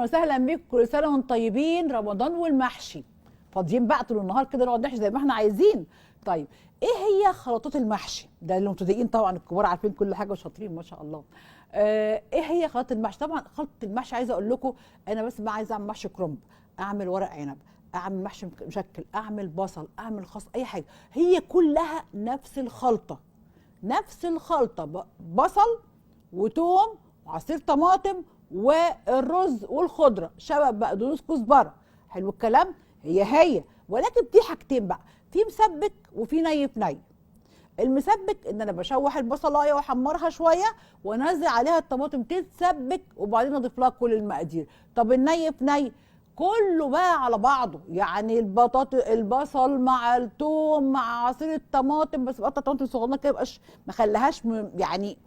اهلا وسهلا بيكم، كل سنه وانتم طيبين. رمضان والمحشي فاضيين بقى طول النهار كده نقعد نحشي زي ما احنا عايزين. طيب ايه هي خلطات المحشي؟ ده المبتدئين طبعا، الكبار عارفين كل حاجه وشاطرين ما شاء الله. ايه هي خلطات المحشي؟ طبعا خلطه المحشي عايزه اقول لكم، انا بس ما عايزه اعمل محشي كرنب، اعمل ورق عنب، اعمل محشي مشكل، اعمل بصل، اعمل خس، اي حاجه، هي كلها نفس الخلطه. نفس الخلطه، بصل وتوم وعصير طماطم والرز والخضره، شبت بقدونس كزبره، حلو الكلام، هي ولكن في حاجتين بقى، في مسبك وفي ني في ني. المسبك ان انا بشوح البصلايه واحمرها شويه وانزل عليها الطماطم تتسبك وبعدين اضيف لها كل المقادير. طب الني في ني كله بقى على بعضه، يعني البصل مع الثوم مع عصير الطماطم، بس بقطع طماطم صغننه كده، مبقاش ما خليهاش يعني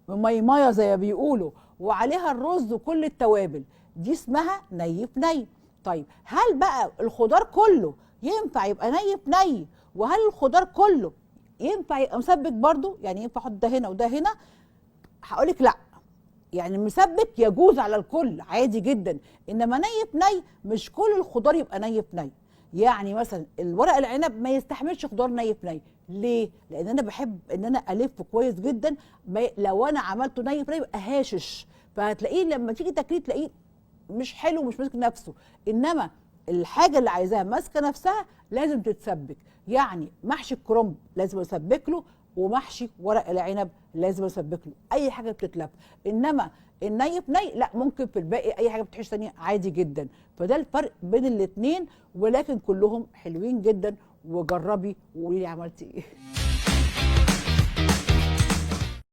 ميه زي ما بيقولوا، وعليها الرز وكل التوابل، دي اسمها ني في ني. طيب هل بقى الخضار كله ينفع يبقى ني في ني؟ وهل الخضار كله ينفع يبقى مسبك برضو؟ يعني ينفع احط ده هنا وده هنا؟ هقولك لا، يعني المسبك يجوز على الكل عادي جدا، انما ني في ني مش كل الخضار يبقى ني في ني. يعني مثلا الورق العنب ما يستحملش خضار ني في ني. ليه؟ لان انا بحب ان انا الف كويس جدا، لو انا عملته ني في ني يبقى هاشش، فهتلاقيه لما تيجي تاكليه تلاقيه مش حلو، مش ماسك نفسه. انما الحاجه اللي عايزاها ماسكه نفسها لازم تتسبك. يعني محشي الكرنب لازم اسبك له، ومحشي ورق العنب لازم اسبك له، اي حاجه بتتلف. انما الني في ني لا، ممكن في الباقي اي حاجه بتحش ثانيه عادي جدا. فده الفرق بين الاثنين، ولكن كلهم حلوين جدا. وجربي وقولي لي عملتي ايه.